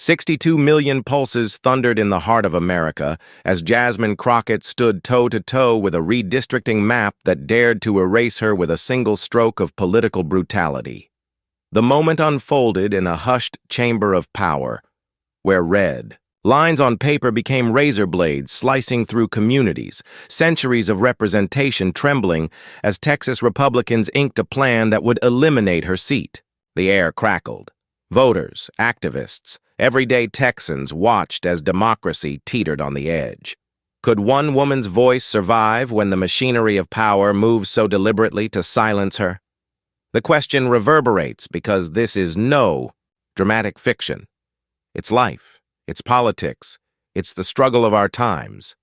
62 million pulses thundered in the heart of America as Jasmine Crockett stood toe-to-toe with a redistricting map that dared to erase her with a single stroke of political brutality. The moment unfolded in a hushed chamber of power, where red lines on paper became razor blades slicing through communities, centuries of representation trembling as Texas Republicans inked a plan that would eliminate her seat. The air crackled. Voters, activists, everyday Texans watched as democracy teetered on the edge. Could one woman's voice survive when the machinery of power moves so deliberately to silence her? The question reverberates because this is no dramatic fiction. It's life, it's politics, it's the struggle of our times.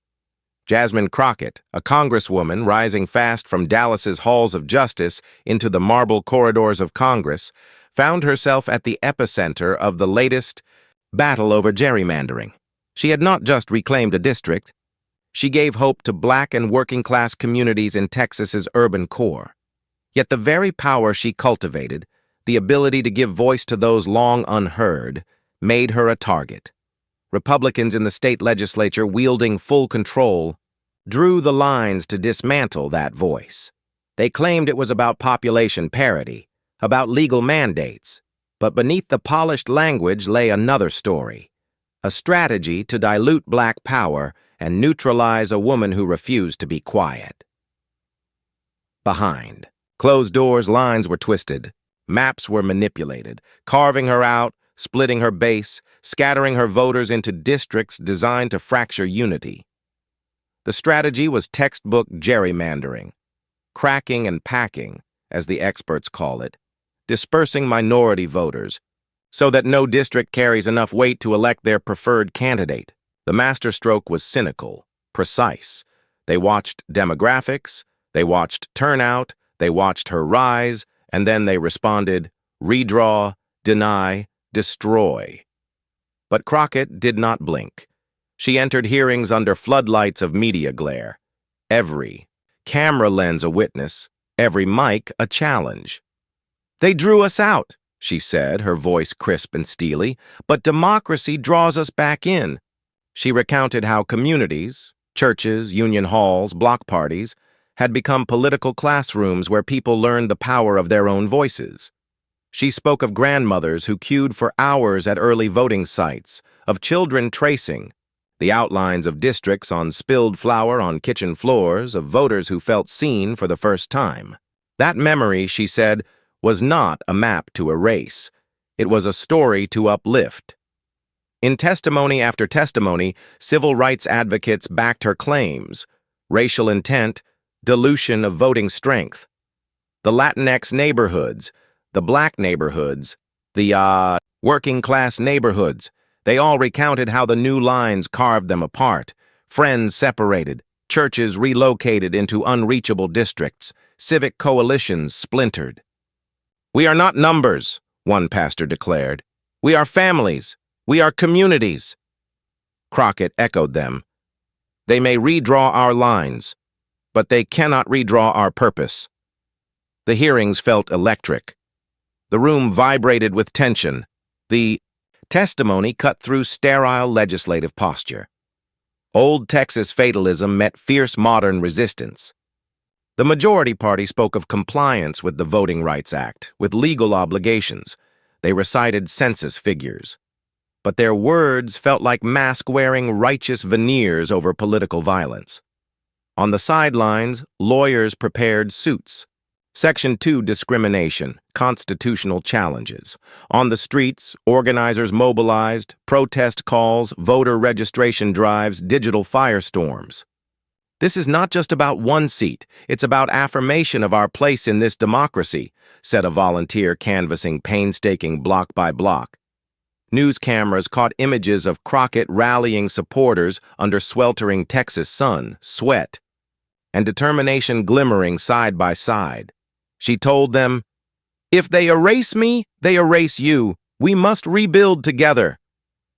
Jasmine Crockett, a congresswoman rising fast from Dallas's halls of justice into the marble corridors of Congress, found herself at the epicenter of the latest battle over gerrymandering. She had not just reclaimed a district, she gave hope to Black and working-class communities in Texas's urban core. Yet the very power she cultivated, the ability to give voice to those long unheard, made her a target. Republicans in the state legislature, wielding full control, drew the lines to dismantle that voice. They claimed it was about population parity, about legal mandates, but beneath the polished language lay another story, a strategy to dilute Black power and neutralize a woman who refused to be quiet. Behind closed doors, lines were twisted, maps were manipulated, carving her out, splitting her base, scattering her voters into districts designed to fracture unity. The strategy was textbook gerrymandering, cracking and packing, as the experts call it, dispersing minority voters so that no district carries enough weight to elect their preferred candidate. The masterstroke was cynical, precise. They watched demographics, they watched turnout, they watched her rise, and then they responded, redraw, deny, destroy. But Crockett did not blink. She entered hearings under floodlights of media glare. Every camera lens a witness, every mic a challenge. "They drew us out," she said, her voice crisp and steely, "but democracy draws us back in." She recounted how communities, churches, union halls, block parties, had become political classrooms where people learned the power of their own voices. She spoke of grandmothers who queued for hours at early voting sites, of children tracing the outlines of districts on spilled flour on kitchen floors, of voters who felt seen for the first time. That memory, she said, was not a map to erase. It was a story to uplift. In testimony after testimony, civil rights advocates backed her claims: racial intent, dilution of voting strength. The Latinx neighborhoods, the Black neighborhoods, the working-class neighborhoods, they all recounted how the new lines carved them apart, friends separated, churches relocated into unreachable districts, civic coalitions splintered. "We are not numbers," one pastor declared. "We are families. We are communities." Crockett echoed them. "They may redraw our lines, but they cannot redraw our purpose." The hearings felt electric. The room vibrated with tension. The testimony cut through sterile legislative posture. Old Texas fatalism met fierce modern resistance. The majority party spoke of compliance with the Voting Rights Act, with legal obligations. They recited census figures. But their words felt like mask-wearing righteous veneers over political violence. On the sidelines, lawyers prepared suits. Section 2 discrimination, constitutional challenges. On the streets, organizers mobilized, protest calls, voter registration drives, digital firestorms. "This is not just about one seat, it's about affirmation of our place in this democracy," said a volunteer canvassing painstaking block by block. News cameras caught images of Crockett rallying supporters under sweltering Texas sun, sweat, and determination glimmering side by side. She told them, "If they erase me, they erase you. We must rebuild together."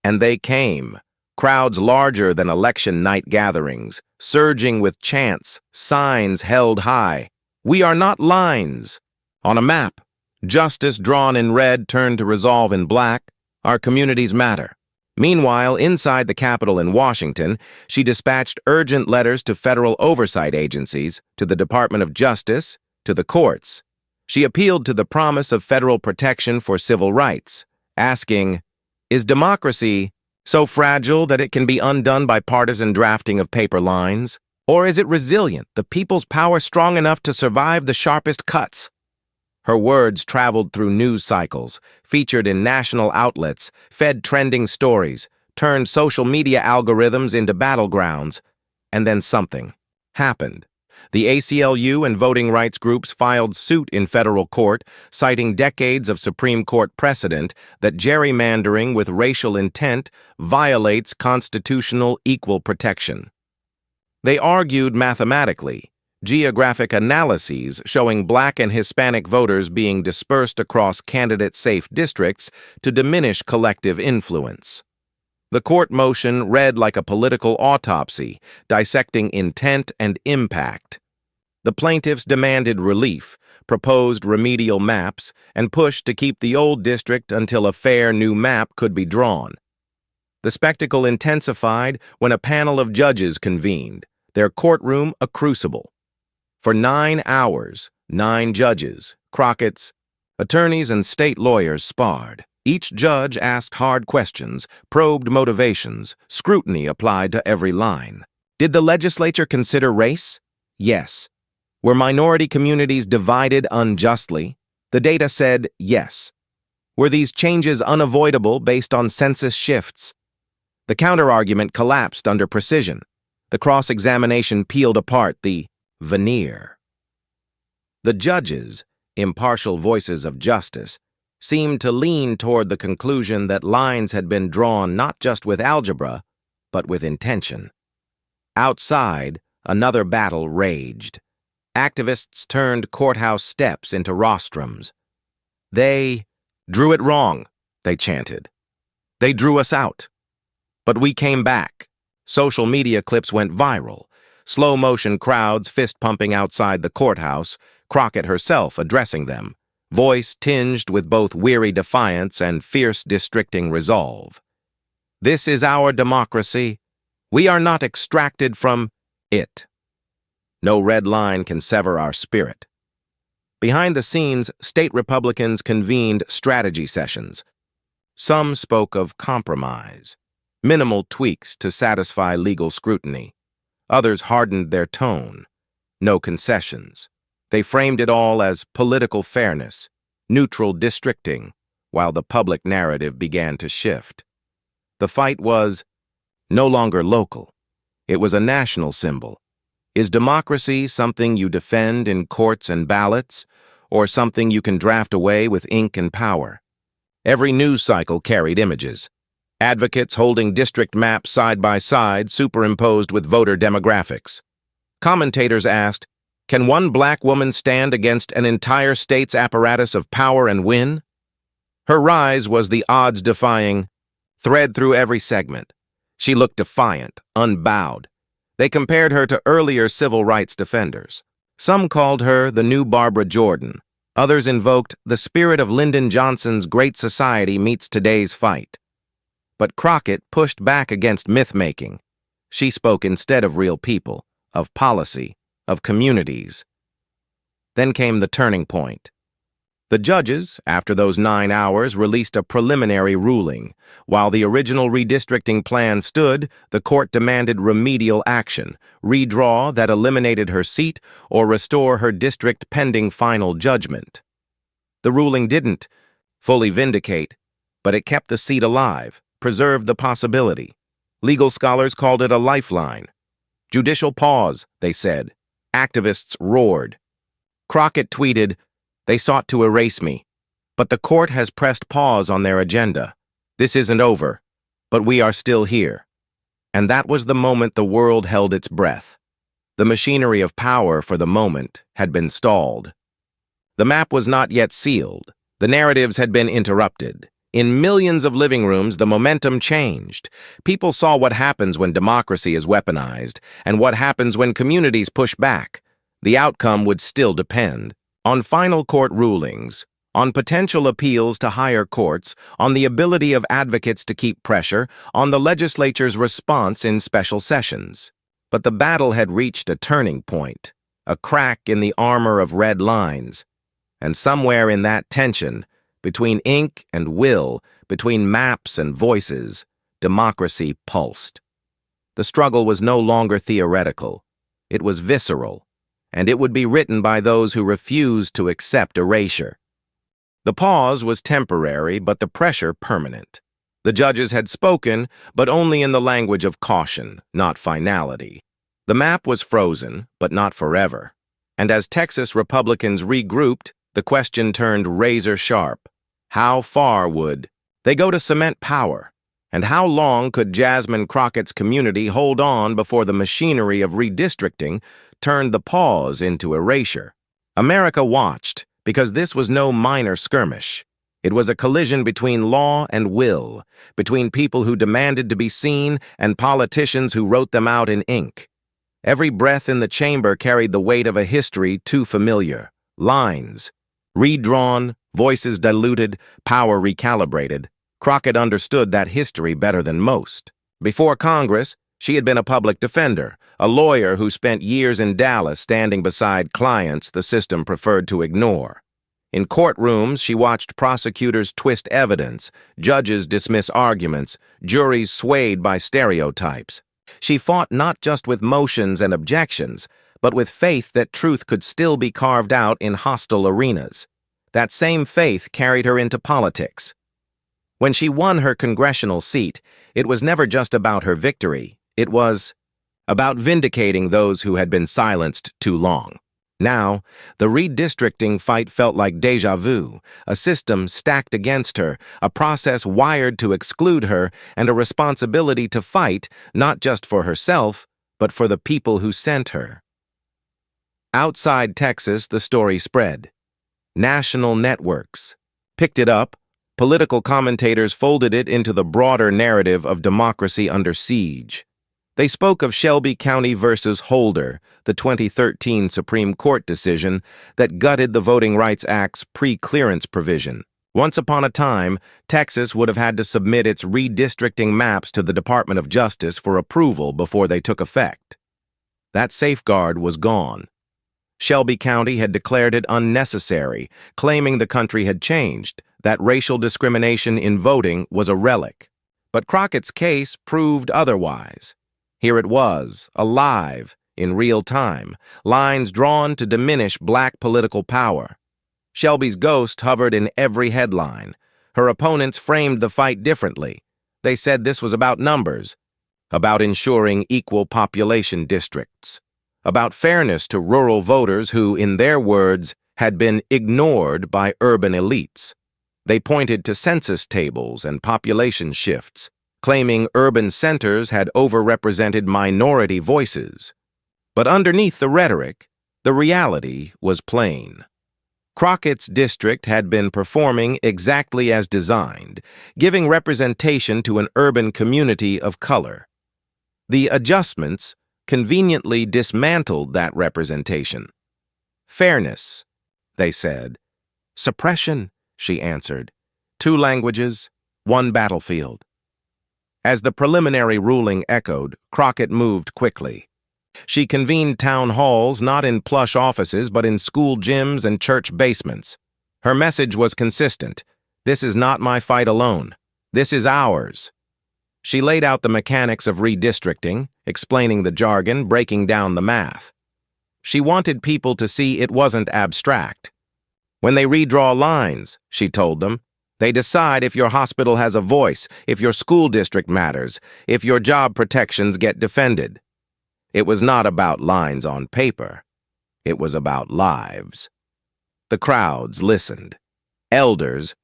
And they came. Crowds larger than election night gatherings, surging with chants, signs held high. "We are not lines." On a map, justice drawn in red turned to resolve in black. "Our communities matter." Meanwhile, inside the Capitol in Washington, she dispatched urgent letters to federal oversight agencies, to the Department of Justice, to the courts. She appealed to the promise of federal protection for civil rights, asking, "Is democracy so fragile that it can be undone by partisan drafting of paper lines? Or is it resilient, the people's power strong enough to survive the sharpest cuts?" Her words traveled through news cycles, featured in national outlets, fed trending stories, turned social media algorithms into battlegrounds. And then something happened. The ACLU and voting rights groups filed suit in federal court, citing decades of Supreme Court precedent that gerrymandering with racial intent violates constitutional equal protection. They argued mathematically, geographic analyses showing Black and Hispanic voters being dispersed across candidate-safe districts to diminish collective influence. The court motion read like a political autopsy, dissecting intent and impact. The plaintiffs demanded relief, proposed remedial maps, and pushed to keep the old district until a fair new map could be drawn. The spectacle intensified when a panel of judges convened, their courtroom a crucible. For 9 hours, 9 judges, Crockett's, attorneys, and state lawyers sparred. Each judge asked hard questions, probed motivations, scrutiny applied to every line. Did the legislature consider race? Yes. Were minority communities divided unjustly? The data said yes. Were these changes unavoidable based on census shifts? The counterargument collapsed under precision. The cross-examination peeled apart the veneer. The judges, impartial voices of justice, seemed to lean toward the conclusion that lines had been drawn not just with algebra, but with intention. Outside, another battle raged. Activists turned courthouse steps into rostrums. "They drew it wrong," they chanted. "They drew us out." But we came back. Social media clips went viral. Slow-motion crowds fist-pumping outside the courthouse, Crockett herself addressing them, voice tinged with both weary defiance and fierce districting resolve. "This is our democracy. We are not extracted from it. No red line can sever our spirit." Behind the scenes, state Republicans convened strategy sessions. Some spoke of compromise, minimal tweaks to satisfy legal scrutiny. Others hardened their tone. No concessions. They framed it all as political fairness, neutral districting, while the public narrative began to shift. The fight was no longer local. It was a national symbol. Is democracy something you defend in courts and ballots, or something you can draft away with ink and power? Every news cycle carried images. Advocates holding district maps side by side, superimposed with voter demographics. Commentators asked, can one Black woman stand against an entire state's apparatus of power and win? Her rise was the odds-defying thread through every segment. She looked defiant, unbowed. They compared her to earlier civil rights defenders. Some called her the new Barbara Jordan. Others invoked the spirit of Lyndon Johnson's Great Society meets today's fight. But Crockett pushed back against myth-making. She spoke instead of real people, of policy, of communities. Then came the turning point. The judges, after those 9 hours, released a preliminary ruling. While the original redistricting plan stood, the court demanded remedial action, redraw that eliminated her seat or restore her district pending final judgment. The ruling didn't fully vindicate, but it kept the seat alive, preserved the possibility. Legal scholars called it a lifeline. Judicial pause, they said. Activists roared. Crockett tweeted, "They sought to erase me, but the court has pressed pause on their agenda. This isn't over, but we are still here." And that was the moment the world held its breath. The machinery of power for the moment had been stalled. The map was not yet sealed. The narratives had been interrupted. In millions of living rooms, the momentum changed. People saw what happens when democracy is weaponized, and what happens when communities push back. The outcome would still depend on final court rulings, on potential appeals to higher courts, on the ability of advocates to keep pressure, on the legislature's response in special sessions. But the battle had reached a turning point, a crack in the armor of red lines. And somewhere in that tension, between ink and will, between maps and voices, democracy pulsed. The struggle was no longer theoretical. It was visceral, and it would be written by those who refused to accept erasure. The pause was temporary, but the pressure permanent. The judges had spoken, but only in the language of caution, not finality. The map was frozen, but not forever. And as Texas Republicans regrouped, the question turned razor-sharp. How far would they go to cement power? And how long could Jasmine Crockett's community hold on before the machinery of redistricting turned the pause into erasure? America watched, because this was no minor skirmish. It was a collision between law and will, between people who demanded to be seen and politicians who wrote them out in ink. Every breath in the chamber carried the weight of a history too familiar. Lines, redrawn, voices diluted, power recalibrated. Crockett understood that history better than most. Before Congress, she had been a public defender, a lawyer who spent years in Dallas standing beside clients the system preferred to ignore. In courtrooms, she watched prosecutors twist evidence, judges dismiss arguments, juries swayed by stereotypes. She fought not just with motions and objections, but with faith that truth could still be carved out in hostile arenas. That same faith carried her into politics. When she won her congressional seat, it was never just about her victory. It was about vindicating those who had been silenced too long. Now, the redistricting fight felt like déjà vu, a system stacked against her, a process wired to exclude her, and a responsibility to fight not just for herself, but for the people who sent her. Outside Texas, the story spread. National networks picked it up. Political commentators folded it into the broader narrative of democracy under siege. They spoke of Shelby County versus Holder, the 2013 Supreme Court decision that gutted the Voting Rights Act's pre-clearance provision. Once upon a time, Texas would have had to submit its redistricting maps to the Department of Justice for approval before they took effect. That safeguard was gone. Shelby County had declared it unnecessary, claiming the country had changed, that racial discrimination in voting was a relic. But Crockett's case proved otherwise. Here it was, alive, in real time, lines drawn to diminish black political power. Shelby's ghost hovered in every headline. Her opponents framed the fight differently. They said this was about numbers, about ensuring equal population districts, about fairness to rural voters who, in their words, had been ignored by urban elites. They pointed to census tables and population shifts, claiming urban centers had overrepresented minority voices. But underneath the rhetoric, the reality was plain. Crockett's district had been performing exactly as designed, giving representation to an urban community of color. The adjustments conveniently dismantled that representation. Fairness, they said. Suppression, she answered. 2 languages, 1 battlefield. As the preliminary ruling echoed, Crockett moved quickly. She convened town halls not in plush offices but in school gyms and church basements. Her message was consistent. This is not my fight alone. This is ours. She laid out the mechanics of redistricting, explaining the jargon, breaking down the math. She wanted people to see it wasn't abstract. When they redraw lines, she told them, they decide if your hospital has a voice, if your school district matters, if your job protections get defended. It was not about lines on paper. It was about lives. The crowds listened. Elders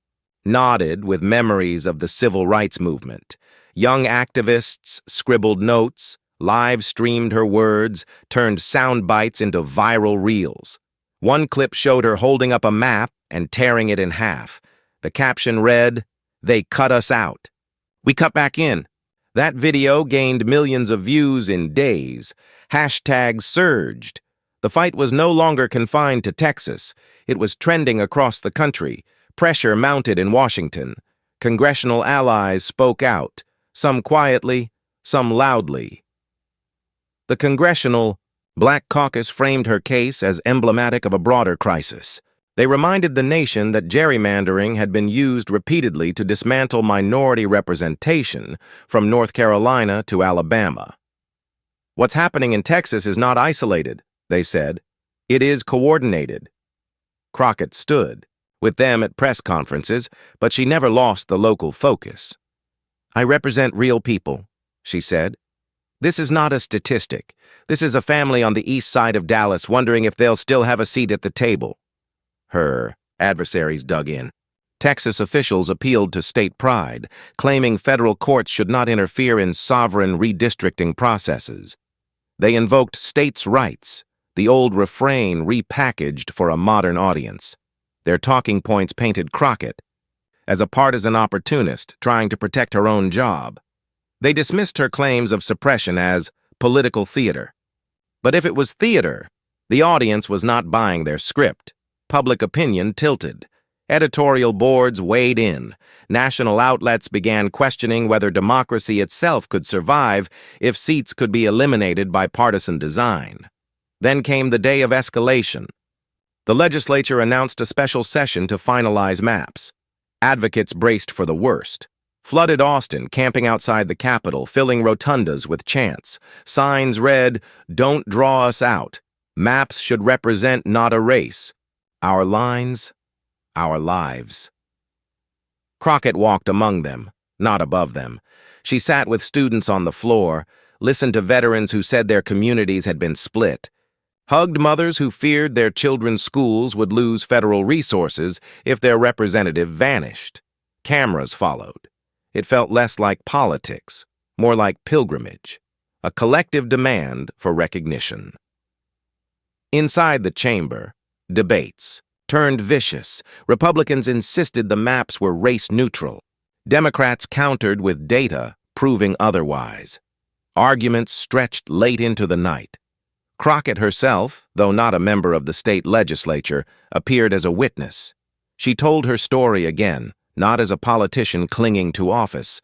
nodded with memories of the civil rights movement. Young activists scribbled notes, live-streamed her words, turned sound bites into viral reels. One clip showed her holding up a map and tearing it in half. The caption read, "They cut us out. We cut back in." That video gained millions of views in days. Hashtags surged. The fight was no longer confined to Texas. It was trending across the country. Pressure mounted in Washington. Congressional allies spoke out, some quietly, some loudly. The Congressional Black Caucus framed her case as emblematic of a broader crisis. They reminded the nation that gerrymandering had been used repeatedly to dismantle minority representation from North Carolina to Alabama. What's happening in Texas is not isolated, they said. It is coordinated. Crockett stood, with them at press conferences, but she never lost the local focus. I represent real people, she said. This is not a statistic. This is a family on the east side of Dallas wondering if they'll still have a seat at the table. Her adversaries dug in. Texas officials appealed to state pride, claiming federal courts should not interfere in sovereign redistricting processes. They invoked states' rights, the old refrain repackaged for a modern audience. Their talking points painted Crockett as a partisan opportunist trying to protect her own job. They dismissed her claims of suppression as political theater. But if it was theater, the audience was not buying their script. Public opinion tilted. Editorial boards weighed in. National outlets began questioning whether democracy itself could survive if seats could be eliminated by partisan design. Then came the day of escalation. The legislature announced a special session to finalize maps. Advocates braced for the worst. Flooded Austin, camping outside the Capitol, filling rotundas with chants. Signs read, "Don't draw us out. Maps should represent, not erase. Our lines, our lives." Crockett walked among them, not above them. She sat with students on the floor, listened to veterans who said their communities had been split, hugged mothers who feared their children's schools would lose federal resources if their representative vanished. Cameras followed. It felt less like politics, more like pilgrimage, a collective demand for recognition. Inside the chamber, debates turned vicious. Republicans insisted the maps were race-neutral. Democrats countered with data proving otherwise. Arguments stretched late into the night. Crockett herself, though not a member of the state legislature, appeared as a witness. She told her story again, not as a politician clinging to office,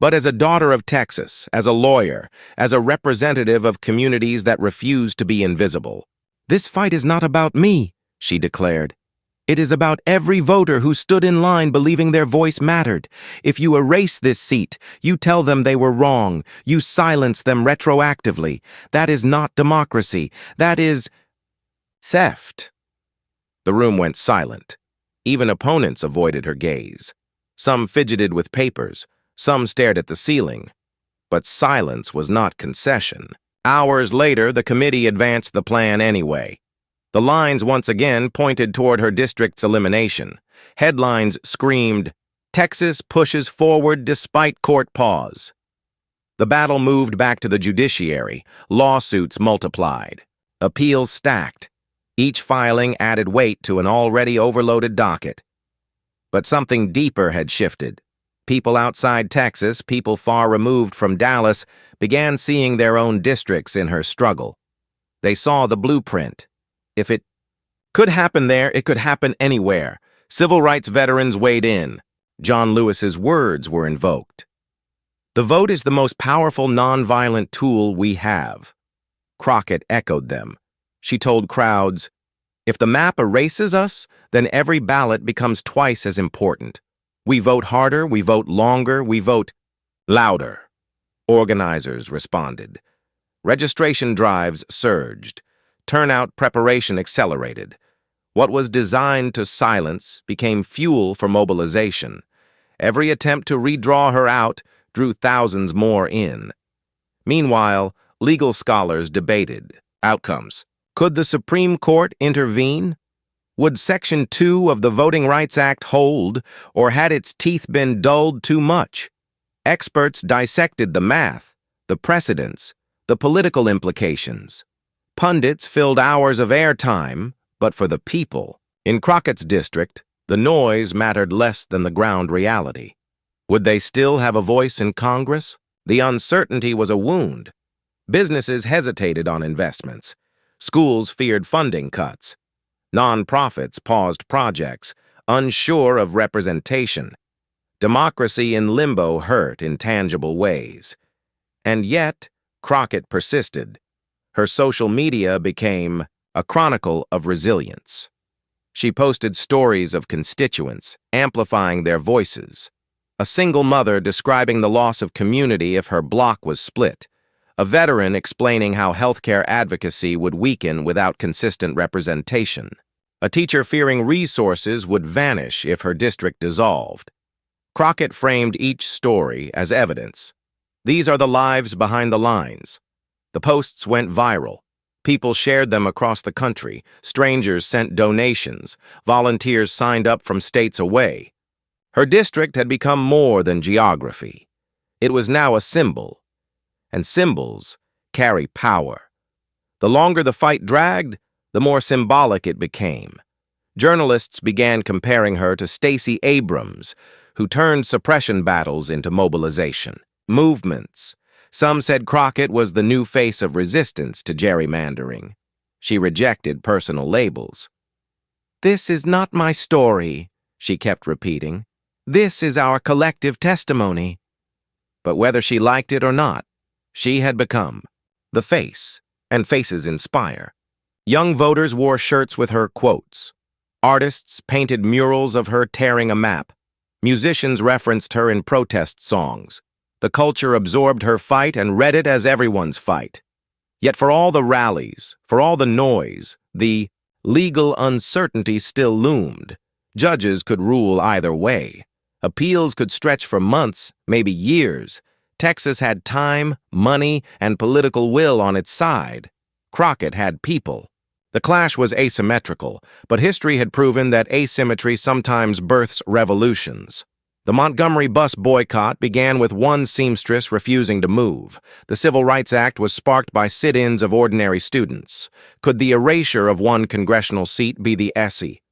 but as a daughter of Texas, as a lawyer, as a representative of communities that refuse to be invisible. "This fight is not about me," she declared. "It is about every voter who stood in line believing their voice mattered. If you erase this seat, you tell them they were wrong. You silence them retroactively. That is not democracy. That is theft." The room went silent. Even opponents avoided her gaze. Some fidgeted with papers. Some stared at the ceiling. But silence was not concession. Hours later, the committee advanced the plan anyway. The lines once again pointed toward her district's elimination. Headlines screamed, "Texas pushes forward despite court pause." The battle moved back to the judiciary. Lawsuits multiplied. Appeals stacked. Each filing added weight to an already overloaded docket. But something deeper had shifted. People outside Texas, people far removed from Dallas, began seeing their own districts in her struggle. They saw the blueprint. If it could happen there, it could happen anywhere. Civil rights veterans weighed in. John Lewis's words were invoked. "The vote is the most powerful nonviolent tool we have." Crockett echoed them. She told crowds, "If the map erases us, then every ballot becomes twice as important. We vote harder, we vote longer, we vote louder." Organizers responded. Registration drives surged. Turnout preparation accelerated. What was designed to silence became fuel for mobilization. Every attempt to redraw her out drew thousands more in. Meanwhile, legal scholars debated outcomes. Could the Supreme Court intervene? Would Section 2 of the Voting Rights Act hold, or had its teeth been dulled too much? Experts dissected the math, the precedents, the political implications. Pundits filled hours of airtime, but for the people. In Crockett's district, the noise mattered less than the ground reality. Would they still have a voice in Congress? The uncertainty was a wound. Businesses hesitated on investments. Schools feared funding cuts. Nonprofits paused projects. unsure of representation. Democracy in limbo hurt in tangible ways. And yet, Crockett persisted. Her social media became a chronicle of resilience. She posted stories of constituents, amplifying their voices. A single mother describing the loss of community if her block was split. A veteran explaining how healthcare advocacy would weaken without consistent representation. A teacher fearing resources would vanish if her district dissolved. Crockett framed each story as evidence. These are the lives behind the lines. The posts went viral. People shared them across the country. Strangers sent donations. Volunteers signed up from states away. Her district had become more than geography. It was now a symbol. And symbols carry power. The longer the fight dragged, the more symbolic it became. Journalists began comparing her to Stacey Abrams, who turned suppression battles into mobilization. Movements. Some said Crockett was the new face of resistance to gerrymandering. She rejected personal labels. "This is not my story," she kept repeating. "This is our collective testimony." But whether she liked it or not, she had become the face, and faces inspire. Young voters wore shirts with her quotes. Artists painted murals of her tearing a map. Musicians referenced her in protest songs. The culture absorbed her fight and read it as everyone's fight. Yet for all the rallies, for all the noise, the legal uncertainty still loomed. Judges could rule either way. Appeals could stretch for months, maybe years. Texas had time, money, and political will on its side. Crockett had people. The clash was asymmetrical, but history had proven that asymmetry sometimes births revolutions. The Montgomery bus boycott began with one seamstress refusing to move. The Civil Rights Act was sparked by sit-ins of ordinary students. Could the erasure of one congressional seat be the ESSE,